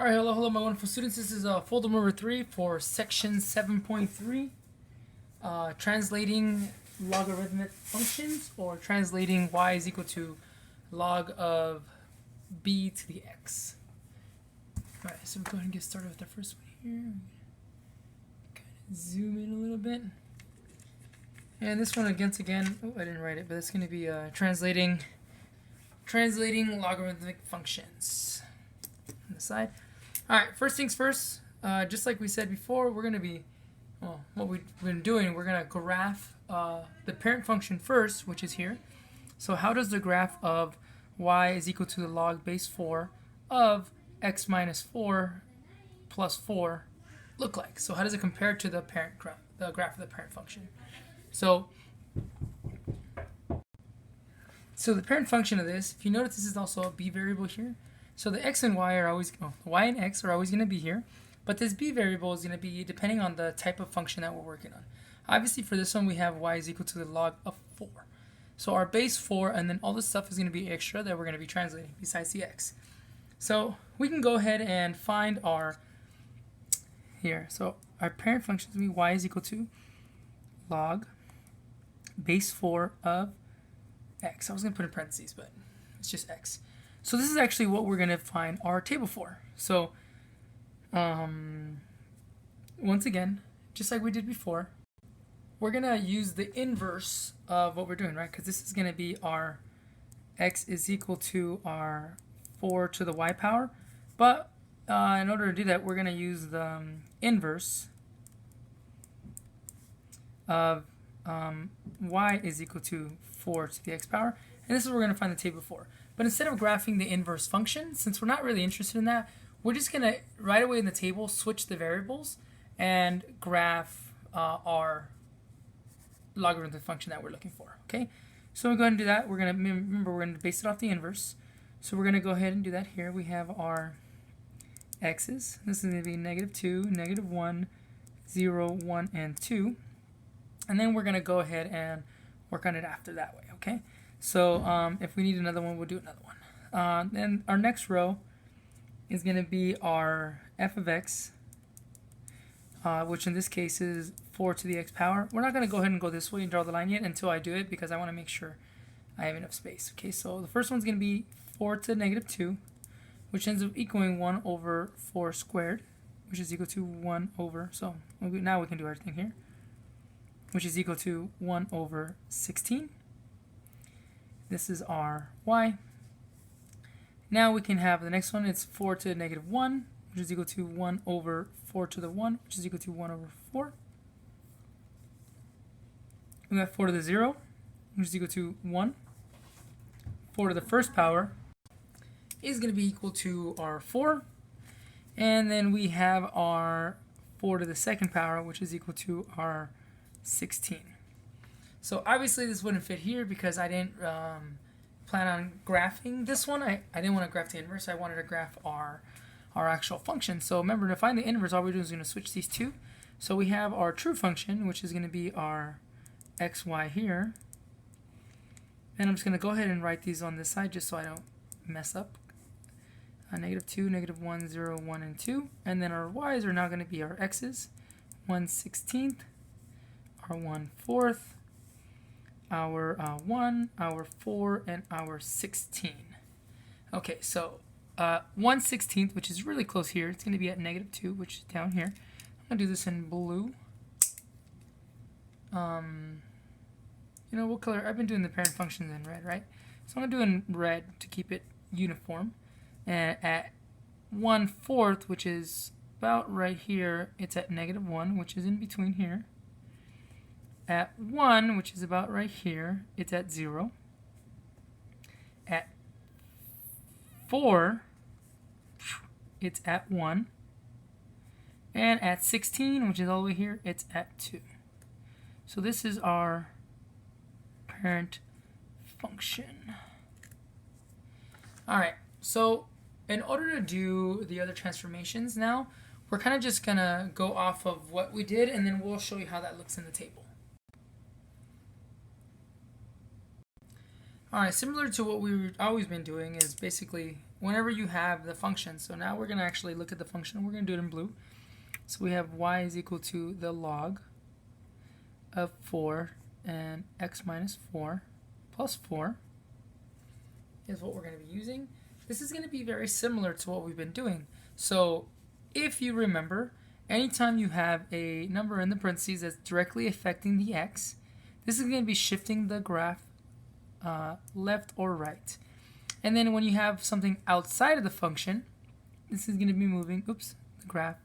Alright, hello my wonderful students. This is folder number 3 for section 7.3, translating logarithmic functions, or translating y is equal to log of b to the x. Alright, so we'll go ahead and get started with the first one here. Kind of zoom in a little bit. And this one again, oh, I didn't write it, but it's going to be translating logarithmic functions on the side. Alright, first things first, just like we said before, we're going to be, what we've been doing, we're going to graph the parent function first, which is here. So how does the graph of y is equal to the log base 4 of x minus 4 plus 4 look like? So how does it compare to the parent graph, the graph of the parent function? So the parent function of this, if you notice, this is also a b variable here. So the x and y are always, the y and x are always going to be here, but this b variable is going to be depending on the type of function that we're working on. Obviously for this one we have y is equal to the log of 4. So our base 4, and then all this stuff is going to be extra that we're going to be translating besides the x. So we can go ahead and find our, so our parent function is going to be y is equal to log base 4 of x. I was going to put in parentheses, but it's just x. So this is actually what we're going to find our table for. So once again, just like we did before, we're going to use the inverse of what we're doing, right? Because this is going to be our x is equal to our 4 to the y power. But in order to do that, we're going to use the inverse of y is equal to 4 to the x power. And this is what we're going to find the table for. But instead of graphing the inverse function, since we're not really interested in that, we're just going to, right away in the table, switch the variables and graph our logarithmic function that we're looking for. Okay, so we'll go ahead and do that. We're going to, remember, we're going to base it off the inverse. So we're going to go ahead and do that here. We have our x's. This is going to be -2, -1, 0, 1, and 2. And then we're going to go ahead and work on it after that way. Okay. So if we need another one, we'll do another one. Then our next row is going to be our f of x, which in this case is 4 to the x power. We're not going to go ahead and go this way and draw the line yet until I do it, because I want to make sure I have enough space. Okay, so the first one's going to be 4 to -2, which ends up equaling 1 over 4 squared, which is equal to 1 over, so now we can do everything here, which is equal to 1 over 16. This is our y. Now we can have the next one. It's 4 to -1, which is equal to 1 over 4 to the 1, which is equal to 1 over 4. We got 4 to the 0, which is equal to 1. 4 to the first power is going to be equal to our 4. And then we have our 4 to the second power, which is equal to our 16. So obviously this wouldn't fit here because I didn't plan on graphing this one. I didn't want to graph the inverse. I wanted to graph our actual function. So remember, to find the inverse, all we're doing is going to switch these two. So we have our true function, which is going to be our xy here. And I'm just going to go ahead and write these on this side just so I don't mess up. -2, -1, 0, 1, and 2. And then our y's are now going to be our x's. 1/16, our 1/4, our 1, our 4, and our 16. Okay, so 1/16, which is really close here, it's going to be at -2, which is down here. I'm going to do this in blue. You know, what color? I've been doing the parent functions in red, right? So I'm going to do in red to keep it uniform. And at 1/4, which is about right here, it's at -1, which is in between here. At 1, which is about right here, it's at 0. At 4, it's at 1. And at 16, which is all the way here, it's at 2. So this is our parent function. Alright, so in order to do the other transformations now, we're kind of just going to go off of what we did, and then we'll show you how that looks in the table. Alright, similar to what we've always been doing is basically whenever you have the function, so now we're going to actually look at the function. We're going to do it in blue. So we have y is equal to the log of 4 and x minus 4 plus 4 is what we're going to be using. This is going to be very similar to what we've been doing. So if you remember, anytime you have a number in the parentheses that's directly affecting the x, this is going to be shifting the graph left or right. And then when you have something outside of the function, this is going to be moving, the graph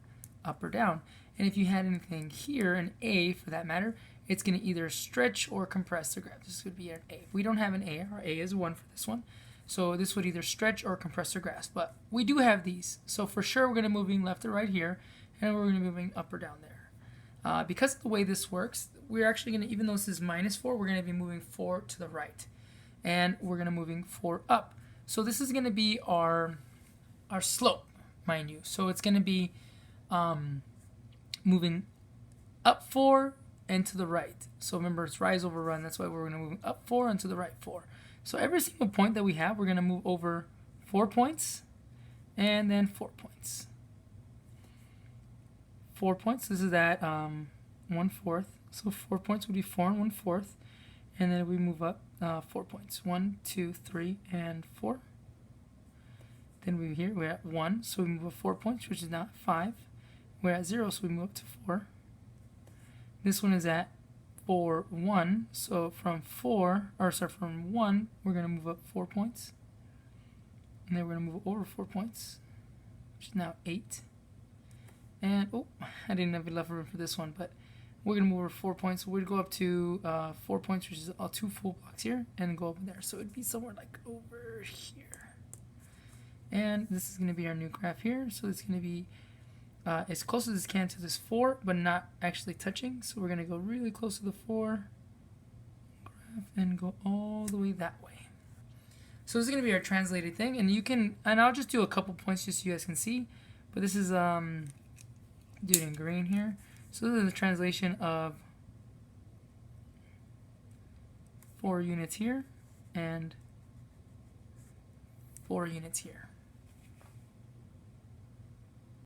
up or down. And if you had anything here, an a for that matter, it's going to either stretch or compress the graph. This would be an a. We don't have an a. Our a is 1 for this one. So this would either stretch or compress the graph. But we do have these. So for sure we're going to be moving left or right here, and we're going to be moving up or down there. Because of the way this works, we're actually going to, even though this is minus 4, we're going to be moving 4 to the right. And we're going to moving 4 up. So this is going to be our slope, mind you. So it's going to be moving up 4 and to the right. So remember, it's rise over run. That's why we're going to move up 4 and to the right 4. So every single point that we have, we're going to move over 4 points and then 4 points. 4 points. This is at 1/4. So 4 points would be 4 and 1/4. And then we move up 4 points. 1, 2, 3, and 4. Then we're at 1, so we move up 4 points, which is now 5. We're at 0, so we move up to 4. This one is at 4, 1. So from 1, we're going to move up 4 points. And then we're going to move over 4 points, which is now 8. And, I didn't have enough room for this one, but we're going to move over 4 points. So we'd go up to 4 points, which is 2 full blocks here, and go over there. So it'd be somewhere like over here. And this is going to be our new graph here. So it's going to be as close as it can to this 4, but not actually touching. So we're going to go really close to the 4 graph and go all the way that way. So this is going to be our translated thing, and I'll just do a couple points just so you guys can see. But this is do it in green here. So this is the translation of 4 units here and 4 units here.